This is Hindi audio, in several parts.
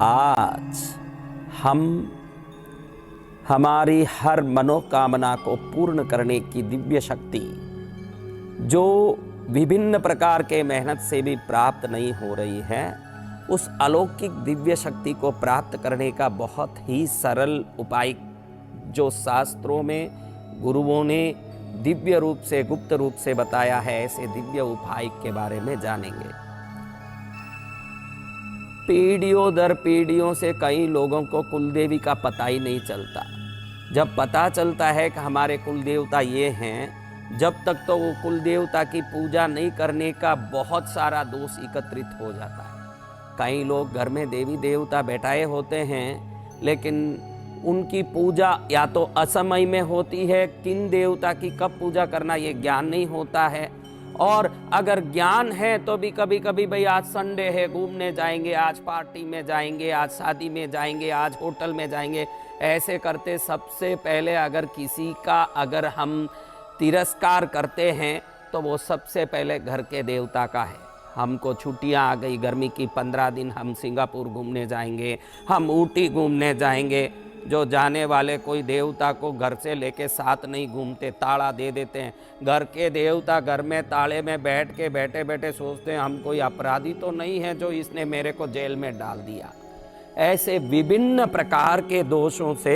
आज हम हमारी हर मनोकामना को पूर्ण करने की दिव्य शक्ति, जो विभिन्न प्रकार के मेहनत से भी प्राप्त नहीं हो रही है, उस अलौकिक दिव्य शक्ति को प्राप्त करने का बहुत ही सरल उपाय जो शास्त्रों में गुरुओं ने दिव्य रूप से, गुप्त रूप से बताया है, ऐसे दिव्य उपाय के बारे में जानेंगे। पीढ़ियों दर पीढ़ियों से कई लोगों को कुलदेवी का पता ही नहीं चलता। जब पता चलता है कि हमारे कुलदेवता ये हैं, जब तक तो वो कुलदेवता की पूजा नहीं करने का बहुत सारा दोष एकत्रित हो जाता है। कई लोग घर में देवी देवता बैठाए होते हैं, लेकिन उनकी पूजा या तो असमय में होती है, किन देवता की कब पूजा करना ये ज्ञान नहीं होता है, और अगर ज्ञान है तो भी कभी कभी भाई आज संडे है, घूमने जाएंगे, आज पार्टी में जाएंगे, आज शादी में जाएंगे, आज होटल में जाएंगे, ऐसे करते सबसे पहले अगर किसी का अगर हम तिरस्कार करते हैं तो वो सबसे पहले घर के देवता का है। हमको छुट्टियां आ गई, गर्मी की 15 दिन हम सिंगापुर घूमने जाएंगे, हम ऊटी घूमने जाएंगे। जो जाने वाले कोई देवता को घर से लेके साथ नहीं घूमते, ताला दे देते हैं। घर के देवता घर में ताले में बैठे बैठे सोचते हैं हम कोई अपराधी तो नहीं है जो इसने मेरे को जेल में डाल दिया। ऐसे विभिन्न प्रकार के दोषों से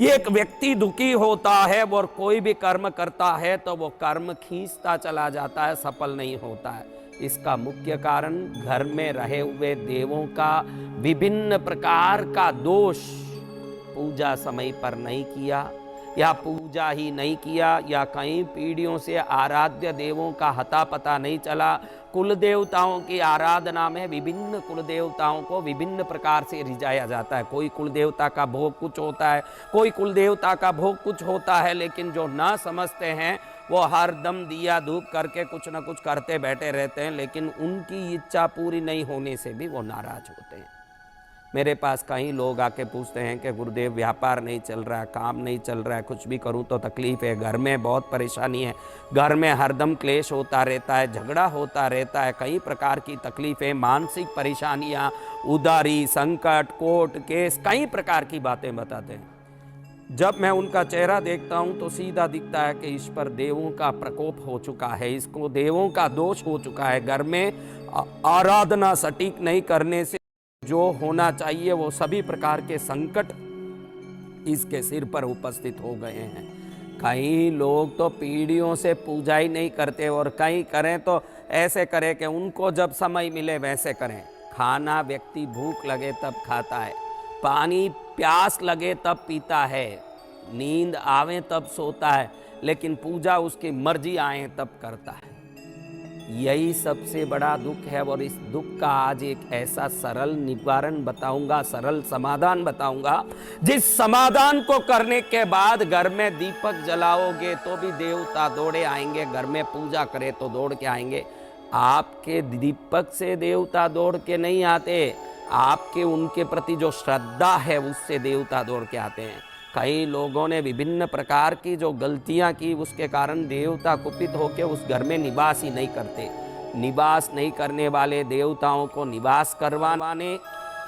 एक व्यक्ति दुखी होता है और कोई भी कर्म करता है तो वो कर्म खींचता चला जाता है, सफल नहीं होता है। इसका मुख्य कारण घर में रहे हुए देवों का विभिन्न प्रकार का दोष, पूजा समय पर नहीं किया या पूजा ही नहीं किया, या कई पीढ़ियों से आराध्य देवों का हता पता नहीं चला। कुल देवताओं की आराधना में विभिन्न कुल देवताओं को विभिन्न प्रकार से रिझाया जाता है। कोई कुल देवता का भोग कुछ होता है, कोई कुल देवता का भोग कुछ होता है, लेकिन जो ना समझते हैं वो हर दम दिया धूप करके कुछ ना कुछ करते बैठे रहते हैं, लेकिन उनकी इच्छा पूरी नहीं होने से भी वो नाराज होते हैं। मेरे पास कई लोग आके पूछते हैं कि गुरुदेव व्यापार नहीं चल रहा है, काम नहीं चल रहा है, कुछ भी करूं तो तकलीफ है, घर में बहुत परेशानी है, घर में हरदम क्लेश होता रहता है, झगड़ा होता रहता है, कई प्रकार की तकलीफें, मानसिक परेशानियां, उधारी, संकट, कोर्ट केस, कई प्रकार की बातें बताते हैं। जब मैं उनका चेहरा देखता हूं तो सीधा दिखता है कि इस पर देवों का प्रकोप हो चुका है, इसको देवों का दोष हो चुका है। घर में आराधना सटीक नहीं करने से जो होना चाहिए वो सभी प्रकार के संकट इसके सिर पर उपस्थित हो गए हैं। कई लोग तो पीढ़ियों से पूजा ही नहीं करते, और कई करें तो ऐसे करें कि उनको जब समय मिले वैसे करें। खाना व्यक्ति भूख लगे तब खाता है, पानी प्यास लगे तब पीता है, नींद आवे तब सोता है, लेकिन पूजा उसकी मर्जी आए तब करता है। यही सबसे बड़ा दुख है, और इस दुख का आज एक ऐसा सरल निवारण बताऊंगा, सरल समाधान बताऊंगा, जिस समाधान को करने के बाद घर में दीपक जलाओगे तो भी देवता दौड़े आएंगे, घर में पूजा करे तो दौड़ के आएंगे। आपके दीपक से देवता दौड़ के नहीं आते, आपके उनके प्रति जो श्रद्धा है उससे देवता दौड़ के आते हैं। कई लोगों ने विभिन्न प्रकार की जो गलतियां की, उसके कारण देवता कुपित होकर उस घर में निवास ही नहीं करते। निवास नहीं करने वाले देवताओं को निवास करवाने,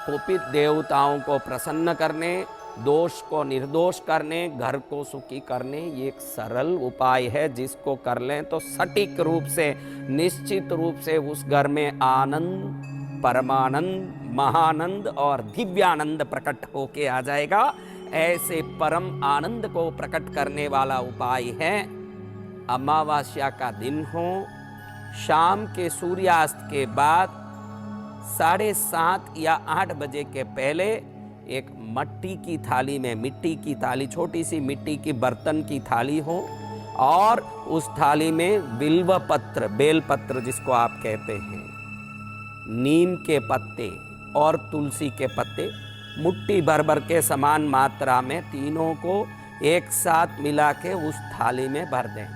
कुपित देवताओं को प्रसन्न करने, दोष को निर्दोष करने, घर को सुखी करने, ये एक सरल उपाय है जिसको कर लें तो सटीक रूप से, निश्चित रूप से उस घर में आनंद, परमानंद, महानंद और दिव्यानंद प्रकट होके आ जाएगा। ऐसे परम आनंद को प्रकट करने वाला उपाय है, अमावस्या का दिन हो, शाम के सूर्यास्त के बाद 7:30 या 8 बजे के पहले एक मिट्टी की थाली में, मिट्टी की थाली, छोटी सी मिट्टी की बर्तन की थाली हो, और उस थाली में बिल्व पत्र, बेल पत्र जिसको आप कहते हैं, नीम के पत्ते और तुलसी के पत्ते मुट्ठी भर भर के समान मात्रा में तीनों को एक साथ मिला के उस थाली में भर दें,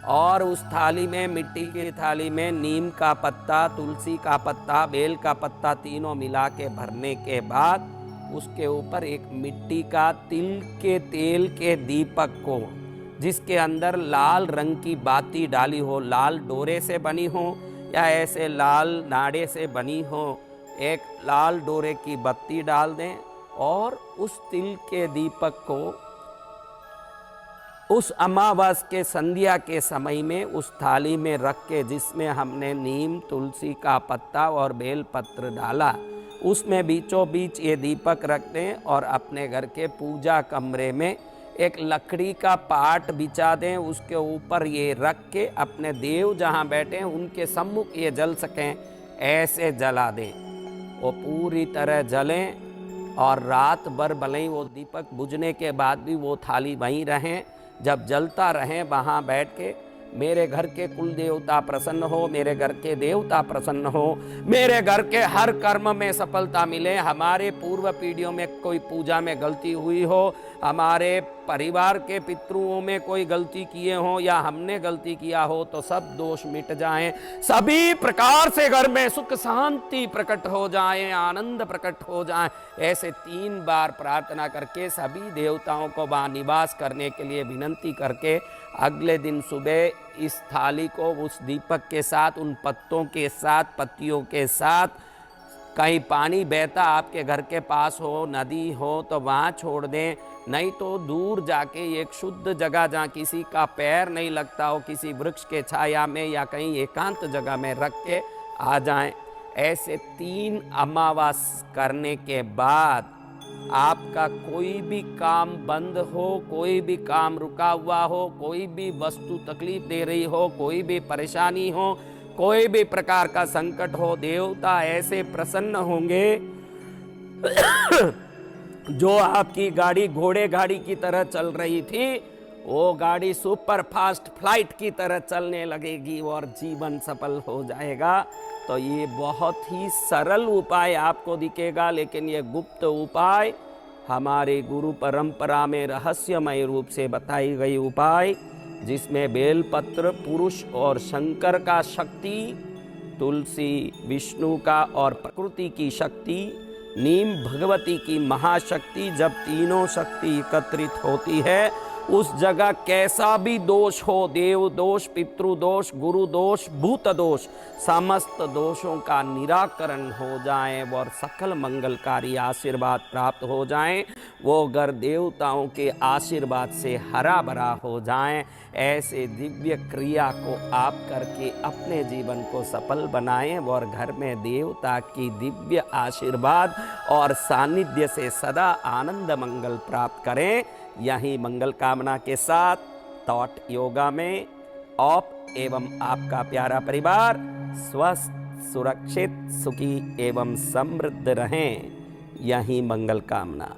और उस थाली में, मिट्टी की थाली में नीम का पत्ता, तुलसी का पत्ता, बेल का पत्ता तीनों मिला के भरने के बाद उसके ऊपर एक मिट्टी का तिल के तेल के दीपक को, जिसके अंदर लाल रंग की बाती डाली हो, लाल डोरे से बनी हो या ऐसे लाल नाड़े से बनी हो, एक लाल डोरे की बत्ती डाल दें और उस तिल के दीपक को उस अमावस के संध्या के समय में उस थाली में रख के, जिसमें हमने नीम, तुलसी का पत्ता और बेल पत्र डाला, उसमें बीचों बीच ये दीपक रख दें और अपने घर के पूजा कमरे में एक लकड़ी का पाट बिछा दें। उसके ऊपर ये रख के अपने देव जहाँ बैठे हैं उनके सम्मुख ये जल सकें, ऐसे जला दें। वो पूरी तरह जलें और रात भर भले ही वो दीपक बुझने के बाद भी वो थाली वहीं रहें, जब जलता रहें वहाँ बैठ के, मेरे घर के कुल देवता प्रसन्न हो, मेरे घर के देवता प्रसन्न हो, मेरे घर के हर कर्म में सफलता मिले, हमारे पूर्व पीढ़ियों में कोई पूजा में गलती हुई हो, हमारे परिवार के पितृओं में कोई गलती किए हो या हमने गलती किया हो तो सब दोष मिट जाएं, सभी प्रकार से घर में सुख शांति प्रकट हो जाए, आनंद प्रकट हो जाए। ऐसे 3 बार प्रार्थना करके सभी देवताओं को वहाँ निवास करने के लिए विनंती करके अगले दिन सुबह इस थाली को उस दीपक के साथ, उन पत्तों के साथ, पत्तियों के साथ, कहीं पानी बहता आपके घर के पास हो, नदी हो तो वहाँ छोड़ दें, नहीं तो दूर जाके एक शुद्ध जगह जहाँ किसी का पैर नहीं लगता हो, किसी वृक्ष के छाया में या कहीं एकांत जगह में रख के आ जाएं। ऐसे 3 अमावास करने के बाद आपका कोई भी काम बंद हो, कोई भी काम रुका हुआ हो, कोई भी वस्तु तकलीफ दे रही हो, कोई भी परेशानी हो, कोई भी प्रकार का संकट हो, देवता ऐसे प्रसन्न होंगे जो आपकी गाड़ी घोड़े गाड़ी की तरह चल रही थी वो गाड़ी सुपर फास्ट फ्लाइट की तरह चलने लगेगी और जीवन सफल हो जाएगा। तो ये बहुत ही सरल उपाय आपको दिखेगा, लेकिन ये गुप्त उपाय हमारे गुरु परंपरा में रहस्यमय रूप से बताई गई उपाय, जिसमें बेलपत्र पुरुष और शंकर का शक्ति, तुलसी विष्णु का और प्रकृति की शक्ति, नीम भगवती की महाशक्ति, जब तीनों शक्ति एकत्रित होती है उस जगह कैसा भी दोष हो, देव दोष, पितृ दोष, गुरु दोष, भूत दोष, समस्त दोषों का निराकरण हो जाए और सकल मंगलकारी आशीर्वाद प्राप्त हो जाएं, वो घर देवताओं के आशीर्वाद से हरा भरा हो जाएं। ऐसे दिव्य क्रिया को आप करके अपने जीवन को सफल बनाएं और घर में देवता की दिव्य आशीर्वाद और सानिध्य से सदा आनंद मंगल प्राप्त करें। यही मंगल कामना के साथ थॉट योगा में आप एवं आपका प्यारा परिवार स्वस्थ, सुरक्षित, सुखी एवं समृद्ध रहें, यही मंगल कामना।